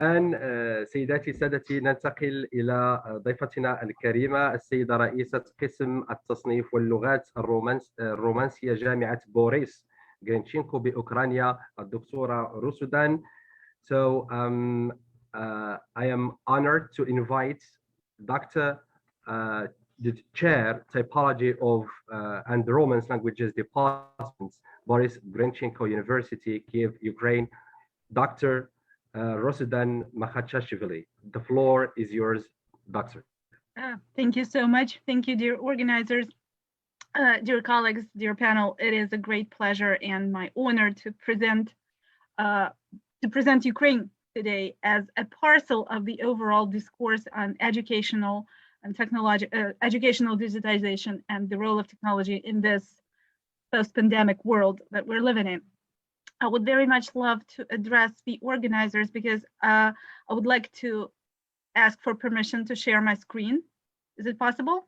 الآن سيداتي سادتي ننتقل إلى ضيفتنا الكريمة السيدة رئيسة قسم التصنيف واللغات الرومانسية جامعة بوريس غرينتشينكو بأوكرانيا الدكتورة روسودان. So I am honored to invite Dr. The chair typology of and Romance languages department, Boris Grenchenko University, Kiev, Ukraine, Dr. Rusudan Makhachashvili. The floor is yours, Doctor. Thank you so much. Thank you, dear organizers, dear colleagues, dear panel. It is a great pleasure and my honor to present Ukraine today as a parcel of the overall discourse on educational and educational digitization and the role of technology in this post-pandemic world that we're living in. I would very much love to address the organizers because I would like to ask for permission to share my screen. Is it possible?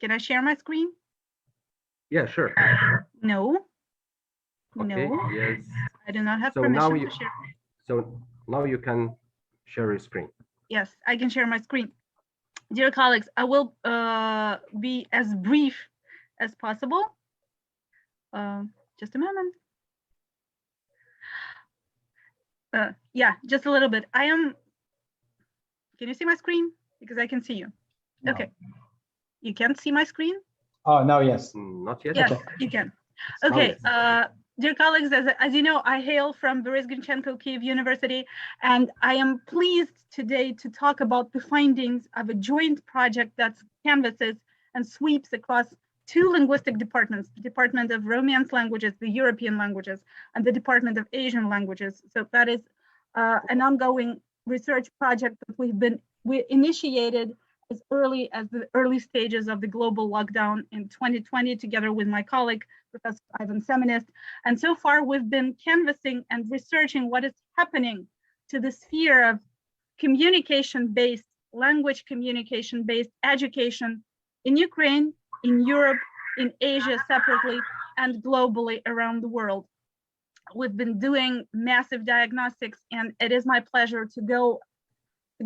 Can I share my screen? Yeah, sure. No. Okay, no. Yes. I do not have permission to share. So now you can share your screen. Yes, I can share my screen. Dear colleagues, I will be as brief as possible. Just a moment. Yeah, just a little bit. Can you see my screen? Because I can see you. No. Okay. You can't see my screen? Oh, no, yes. Not yet. Yes, okay. You can. Okay. Dear colleagues, as you know, I hail from Boris Grenchenko Kiev University, and I am pleased today to talk about the findings of a joint project that canvasses and sweeps across two linguistic departments, the Department of Romance Languages, the European languages, and the Department of Asian Languages. So that is an ongoing research project that we initiated as early as the early stages of the global lockdown in 2020, together with my colleague, Professor Ivan Semenist. And so far, we've been canvassing and researching what is happening to the sphere of communication-based, language communication-based education in Ukraine, in Europe, in Asia separately, and globally around the world. We've been doing massive diagnostics, and it is my pleasure to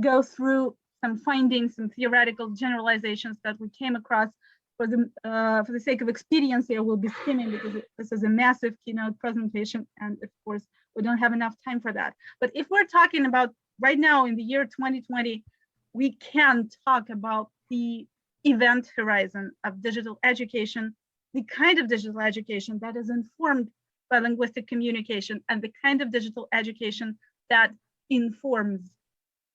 go through some findings and theoretical generalizations that we came across. For the sake of expediency, I will be skimming because this is a massive keynote presentation, and of course, we don't have enough time for that. But if we're talking about right now in the year 2020, we can talk about the event horizon of digital education, the kind of digital education that is informed by linguistic communication, and the kind of digital education that informs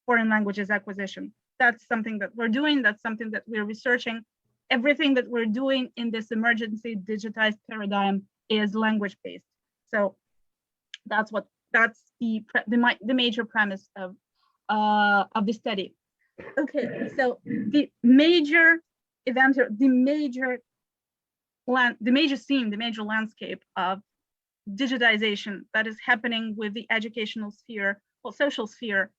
foreign languages acquisition. That's something that we're doing, that's something that we're researching. Everything that we're doing in this emergency digitized paradigm is language-based. So that's the major premise of the study. Okay, so the major event, the major scene, the major landscape of digitization that is happening with the educational sphere, well, social sphere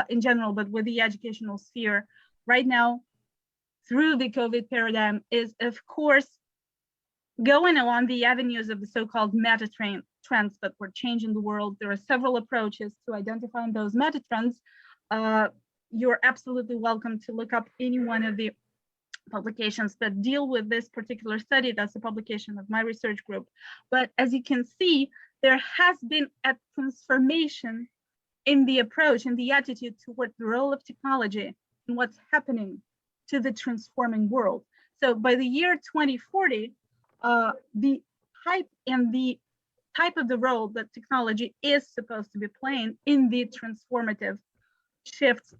in general, but with the educational sphere right now through the COVID paradigm is, of course, going along the avenues of the so-called meta trends that were changing the world. There are several approaches to identifying those meta trends. You're absolutely welcome to look up any one of the publications that deal with this particular study. That's the publication of my research group. But as you can see, there has been a transformation in the approach and the attitude toward the role of technology and what's happening to the transforming world. So by the year 2040, the hype and the type of the role that technology is supposed to be playing in the transformative shifts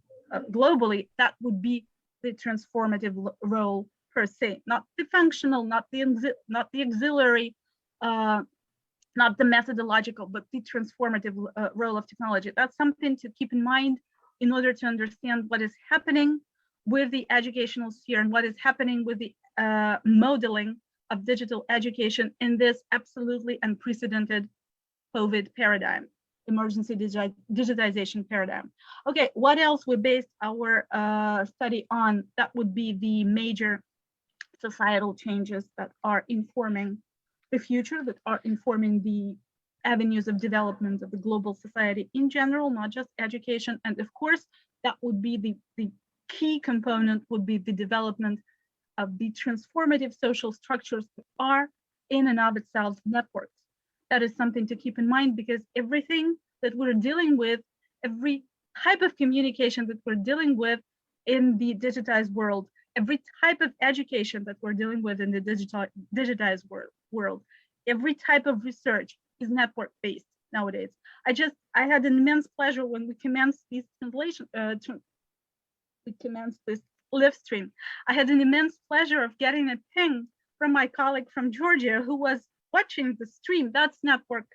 globally, that would be the transformative role per se, not the functional, not the auxiliary, not the methodological, but the transformative role of technology. That's something to keep in mind in order to understand what is happening with the educational sphere and what is happening with the modeling of digital education in this absolutely unprecedented COVID paradigm, emergency digitization paradigm. Okay, what else we based our study on? That would be the major societal changes that are informing the future, that are informing the avenues of development of the global society in general, not just education. And of course, that would be the key component would be the development of the transformative social structures that are in and of itself networks. That is something to keep in mind, because everything that we're dealing with, every type of communication that we're dealing with in the digitized world, every type of education that we're dealing with in the digitized world, every type of research is network-based nowadays. I had an immense pleasure when we commenced this live stream. I had an immense pleasure of getting a ping from my colleague from Georgia who was watching the stream. That's network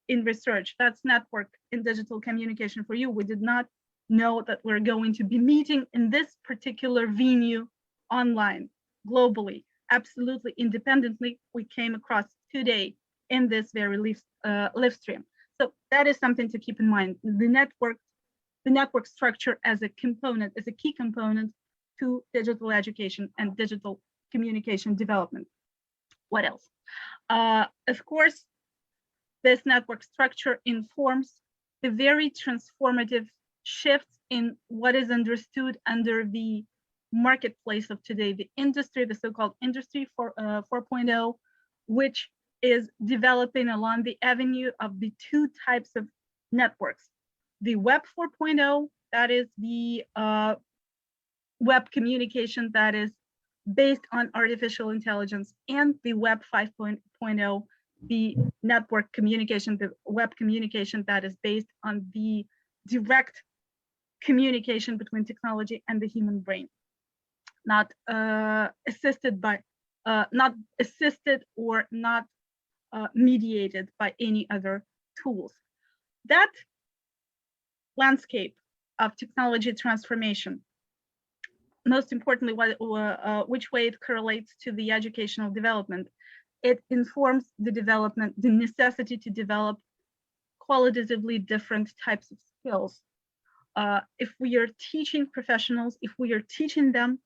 in research. That's network in digital communication for you. We did not know that we're going to be meeting in this particular venue online, globally, absolutely independently. We came across today in this very live stream. So that is something to keep in mind. The network structure as a component, as a key component to digital education and digital communication development. What else? Of course, this network structure informs the very transformative shifts in what is understood under the marketplace of today, the industry, the so-called industry 4.0, which is developing along the avenue of the two types of networks. The Web 4.0, that is the web communication that is based on artificial intelligence, and the Web 5.0, the network communication, the web communication that is based on the direct communication between technology and the human brain, not assisted or not mediated by any other tools. That landscape of technology transformation, most importantly, which way it correlates to the educational development, it informs the development, the necessity to develop qualitatively different types of skills. If we are teaching professionals, if we are teaching them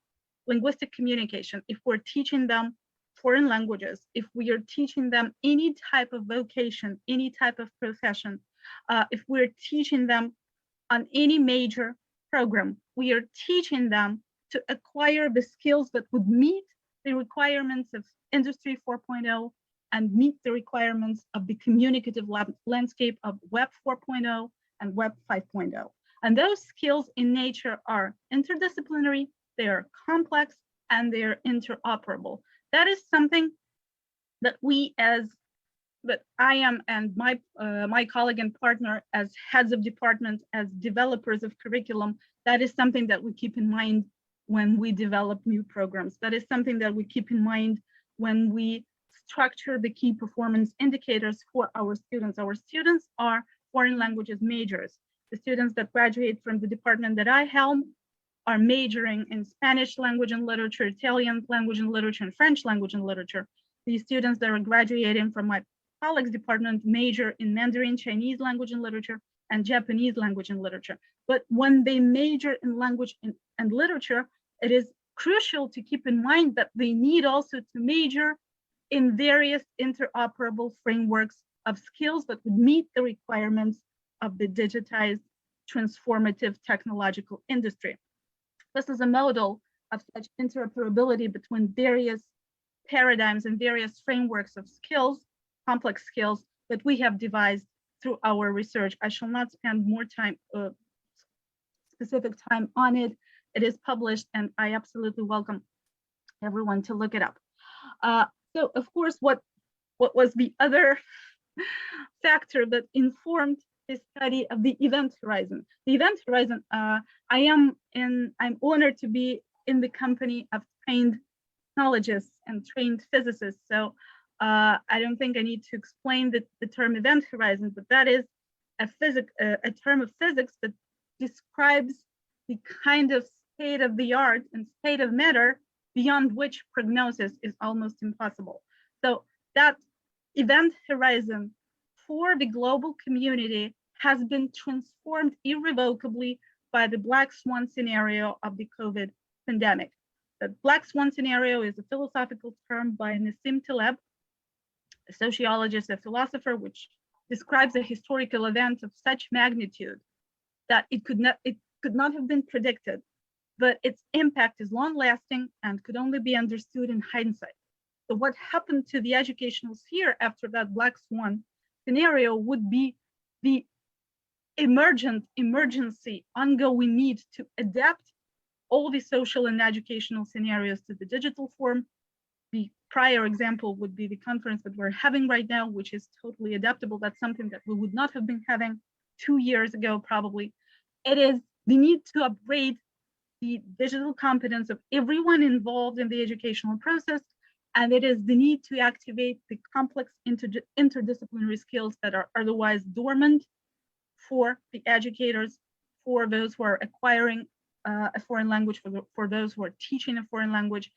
linguistic communication, if we're teaching them foreign languages, if we are teaching them any type of vocation, any type of profession, if we're teaching them on any major program, we are teaching them to acquire the skills that would meet the requirements of Industry 4.0 and meet the requirements of the communicative landscape of Web 4.0 and Web 5.0. And those skills in nature are interdisciplinary, they are complex, and they are interoperable. That is something that I am and my colleague and partner as heads of department, as developers of curriculum, that is something that we keep in mind when we develop new programs. That is something that we keep in mind when we structure the key performance indicators for our students. Our students are foreign languages majors. The students that graduate from the department that I helm are majoring in Spanish language and literature, Italian language and literature, and French language and literature. The students that are graduating from my colleagues department major in Mandarin, Chinese language and literature, and Japanese language and literature. But when they major in language and literature, it is crucial to keep in mind that they need also to major in various interoperable frameworks of skills that would meet the requirements of the digitized transformative technological industry. This is a model of such interoperability between various paradigms and various frameworks of skills, complex skills, that we have devised through our research. I shall not spend more time, specific time on it. It is published, and I absolutely welcome everyone to look it up. So, of course, what was the other factor that informed the study of the event horizon? The event horizon, I'm honored to be in the company of trained technologists and trained physicists. So I don't think I need to explain the term event horizon, but that is a term of physics that describes the kind of state of the art and state of matter beyond which prognosis is almost impossible. So that event horizon for the global community has been transformed irrevocably by the black swan scenario of the COVID pandemic. The black swan scenario is a philosophical term by Nassim Taleb, a sociologist, a philosopher, which describes a historical event of such magnitude that it could not have been predicted, but its impact is long-lasting and could only be understood in hindsight. So what happened to the educational sphere after that black swan scenario would be the emergency, ongoing need to adapt all the social and educational scenarios to the digital form. The prior example would be the conference that we're having right now, which is totally adaptable. That's something that we would not have been having 2 years ago, probably. It is the need to upgrade the digital competence of everyone involved in the educational process, and it is the need to activate the complex interdisciplinary skills that are otherwise dormant for the educators, for those who are acquiring a foreign language, for those who are teaching a foreign language,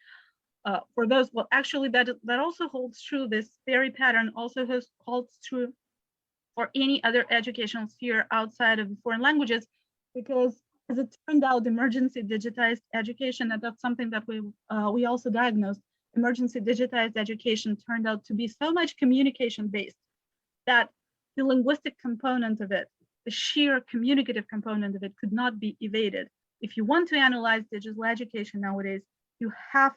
for those, well, actually that also holds true. This very pattern also holds true for any other educational sphere outside of the foreign languages, because as it turned out, emergency digitized education, and that's something that we also diagnosed, emergency digitized education turned out to be so much communication based that the linguistic component of it, the sheer communicative component of it, could not be evaded. If you want to analyze digital education nowadays, you have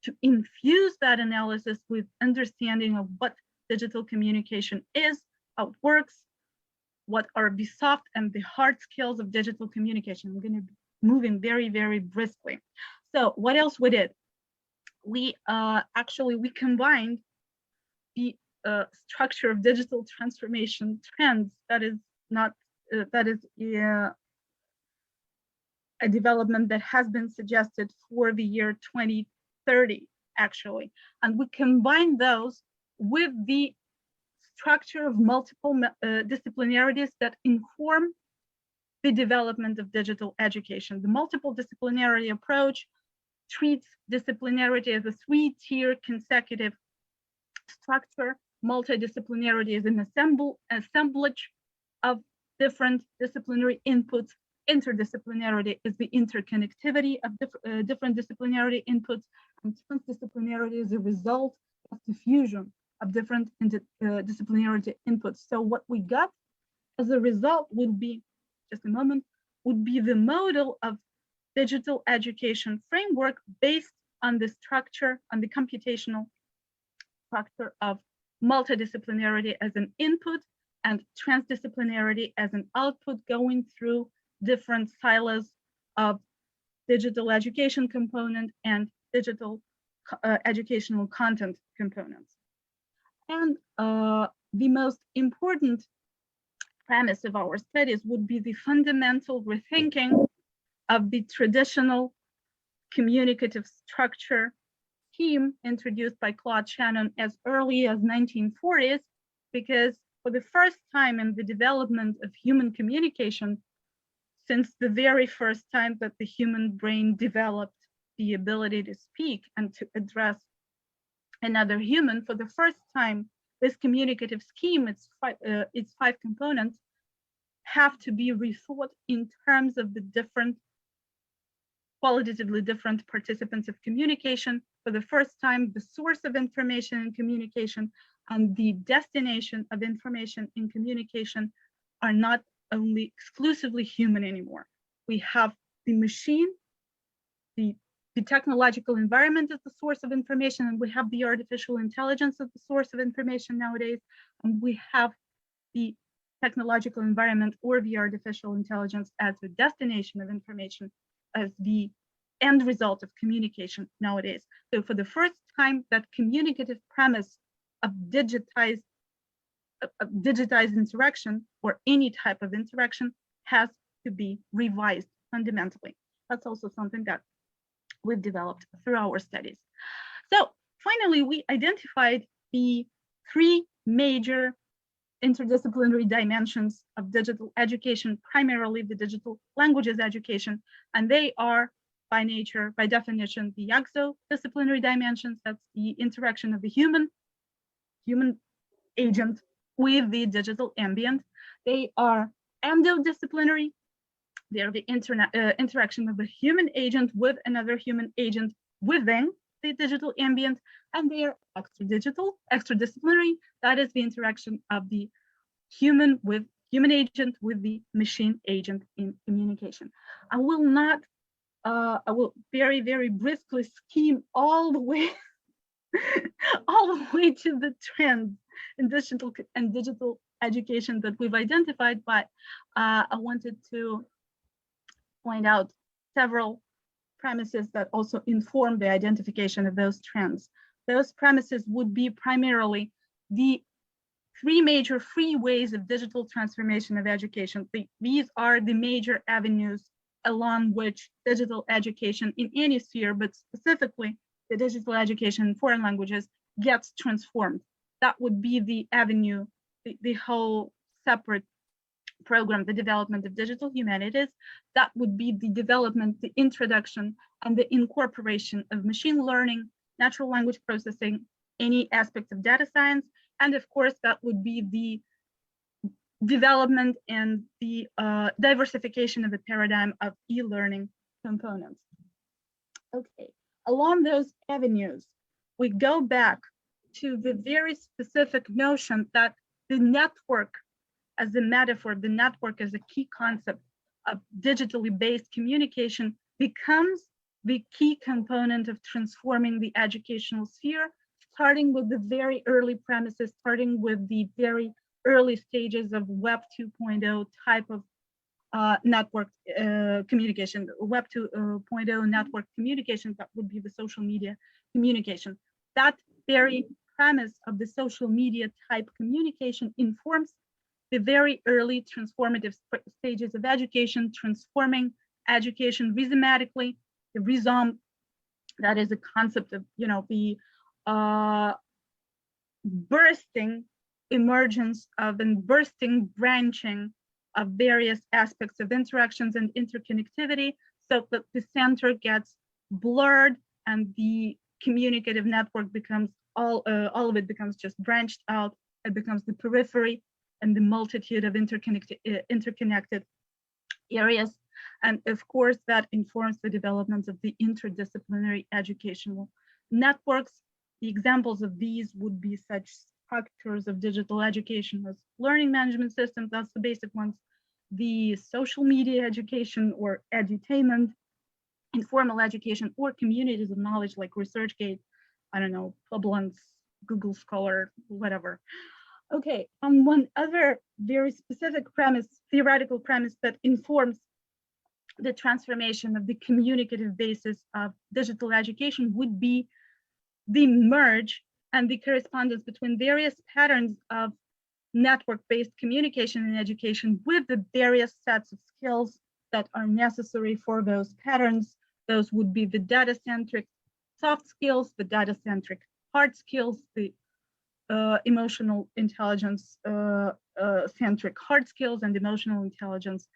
to infuse that analysis with understanding of what digital communication is, how it works, what are the soft and the hard skills of digital communication. I'm going to be moving very, very briskly. So what else we did? We combined the structure of digital transformation trends. That is a development that has been suggested for the year 2030, actually. And we combine those with the structure of multiple disciplinarities that inform the development of digital education. The multiple disciplinarity approach treats disciplinarity as a 3-tier consecutive structure. Multidisciplinarity is an assemblage of different disciplinary inputs. Interdisciplinarity is the interconnectivity of different disciplinarity inputs, and transdisciplinarity is a result of the fusion of different disciplinarity inputs. So what we got as a result would be, just a moment, would be the model of digital education framework based on the structure, on the computational structure of multidisciplinarity as an input and transdisciplinarity as an output, going through different silos of digital education component and digital educational content components. And the most important premise of our studies would be the fundamental rethinking of the traditional communicative structure scheme introduced by Claude Shannon as early as 1940s, because for the first time in the development of human communication, since the very first time that the human brain developed the ability to speak and to address another human, for the first time, this communicative scheme, its 5 components, have to be rethought in terms of the different, qualitatively different participants of communication. For the first time, the source of information in communication and the destination of information in communication are not only exclusively human anymore. We have the machine, the technological environment as the source of information, and we have the artificial intelligence as the source of information nowadays, and we have the technological environment or the artificial intelligence as the destination of information, as the end result of communication nowadays. So for the first time, that communicative premise of digitized interaction, or any type of interaction, has to be revised fundamentally. That's also something that we've developed through our studies. So finally, we identified the 3 major interdisciplinary dimensions of digital education, primarily the digital languages education, and they are by nature, by definition, the exodisciplinary dimensions. That's the interaction of the human agent with the digital ambient. They are endodisciplinary. They are the interaction of the human agent with another human agent within the digital ambient, and they are extradisciplinary. That is the interaction of the human agent with the machine agent in communication. I will very, very briskly skim all the way to the trends in digital education that we've identified, but I wanted to point out several premises that also inform the identification of those trends. Those premises would be primarily the three major free ways of digital transformation of education. These are the major avenues along which digital education in any sphere, but specifically the digital education in foreign languages, gets transformed. That would be the avenue, the whole separate program, the development of digital humanities. That would be the development, the introduction, and the incorporation of machine learning, natural language processing, any aspects of data science, and of course, that would be the development and the diversification of the paradigm of e-learning components. Okay, along those avenues, we go back to the very specific notion that the network as a metaphor, the network as a key concept of digitally based communication becomes the key component of transforming the educational sphere, starting with the very early premises, starting with the very early stages of Web 2.0 type of network communication, Web 2.0 network communication, that would be the social media communication. That very premise of the social media type communication informs the very early transformative stages of education, transforming education rhizomatically. The rhizome, that is a concept of, the bursting emergence of and bursting branching of various aspects of interactions and interconnectivity, so that the center gets blurred and the communicative network becomes all of it becomes just branched out. It becomes the periphery and the multitude of interconnected areas. And of course, that informs the development of the interdisciplinary educational networks. The examples of these would be such structures of digital education as learning management systems, that's the basic ones, the social media education or edutainment, informal education, or communities of knowledge like ResearchGate, I don't know, Publance, Google Scholar, whatever. Okay, on one other very specific premise, theoretical premise that informs the transformation of the communicative basis of digital education would be the merge and the correspondence between various patterns of network-based communication in education with the various sets of skills that are necessary for those patterns. Those would be the data-centric soft skills, the data-centric hard skills, the emotional intelligence centric hard skills, and emotional intelligence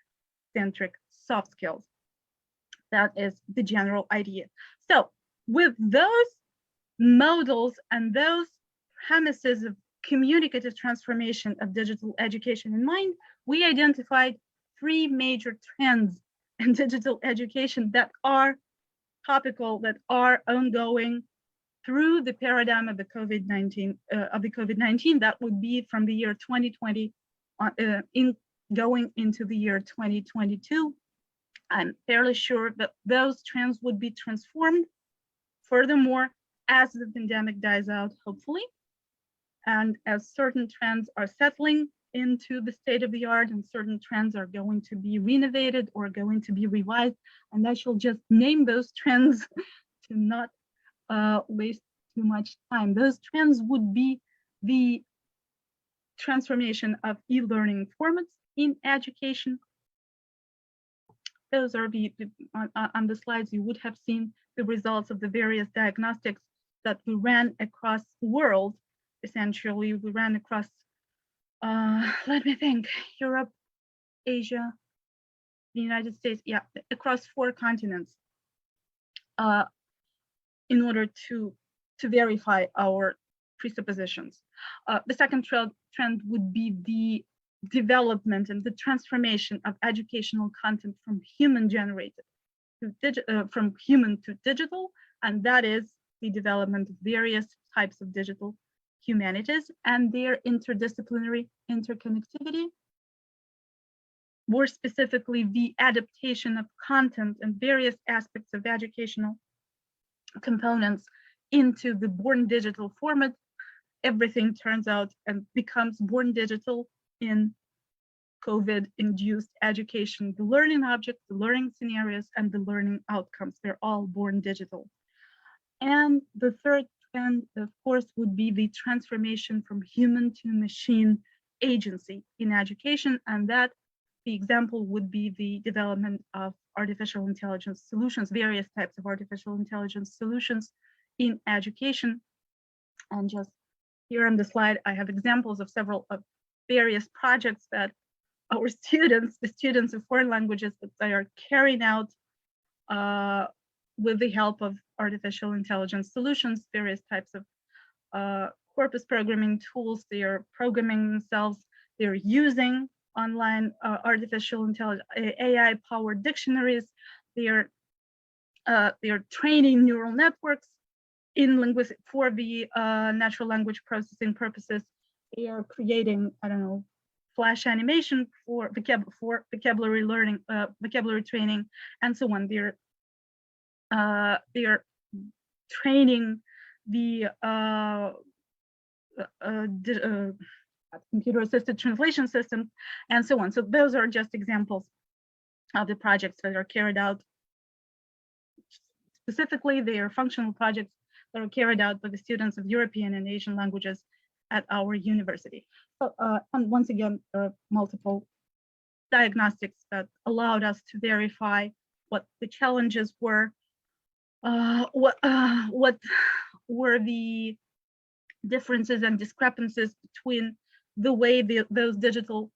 centric soft skills. That is the general idea. So with those models and those premises of communicative transformation of digital education in mind, we identified three major trends in digital education that are topical, that are ongoing through the paradigm of the COVID-19, that would be from the year 2020 going into the year 2022. I'm fairly sure that those trends would be transformed furthermore as the pandemic dies out, hopefully, and as certain trends are settling into the state of the art and certain trends are going to be renovated or going to be revised. And I shall just name those trends to not waste too much time. Those trends would be the transformation of e-learning formats in education. Those are on the slides, you would have seen the results of the various diagnostics that we ran across the world. Essentially, we ran across, let me think, Europe, Asia, the United States, yeah, across 4 continents in order to verify our presuppositions. The second trend would be the development and the transformation of educational content from human generated to from human to digital, and that is the development of various types of digital humanities and their interdisciplinary interconnectivity. More specifically, the adaptation of content and various aspects of educational components into the born digital format. Everything turns out and becomes born digital in COVID-induced education. The learning objects, the learning scenarios, and the learning outcomes, they're all born digital. And the third trend, of course, would be the transformation from human to machine agency in education, and that the example would be the development of artificial intelligence solutions, various types of artificial intelligence solutions in education. And just here on the slide, I have examples of several of various projects that our students, the students of foreign languages, that they are carrying out with the help of artificial intelligence solutions, various types of corpus programming tools. They are programming themselves. They're using online artificial intelligence, AI-powered dictionaries. They are training neural networks in linguistic for the natural language processing purposes. They are creating, I don't know, flash animation for vocabulary learning, vocabulary training, and so on. They are training the computer-assisted translation systems, and so on. So those are just examples of the projects that are carried out. Specifically, they are functional projects that are carried out by the students of European and Asian languages at our university. So, and once again, there are multiple diagnostics that allowed us to verify what the challenges were, what were the differences and discrepancies between the way those digital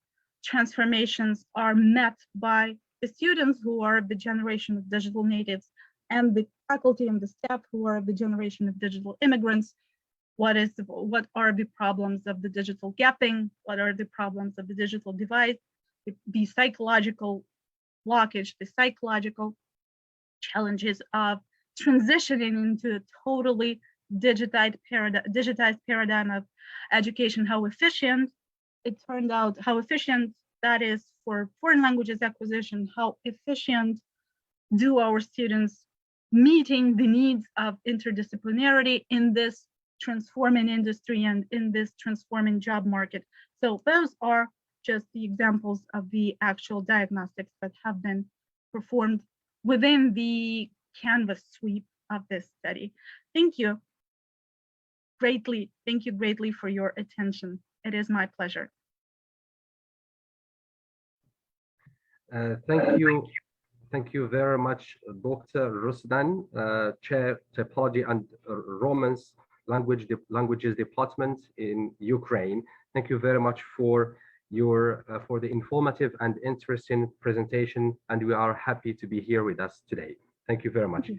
transformations are met by the students who are of the generation of digital natives and the faculty and the staff who are of the generation of digital immigrants. What are the problems of the digital gapping? What are the problems of the digital divide? The psychological blockage, the psychological challenges of transitioning into a totally digitized paradigm of education. How efficient it turned out, how efficient that is for foreign languages acquisition, how efficient do our students meeting the needs of interdisciplinarity in this transforming industry and in this transforming job market. So those are just the examples of the actual diagnostics that have been performed within the canvas sweep of this study. Thank you greatly. Thank you greatly for your attention. It is my pleasure. Thank you very much, Dr. Rusudan, Chair Typology and Romance Languages Department in Ukraine. Thank you very much for your for the informative and interesting presentation, and we are happy to be here with us today. Thank you very much.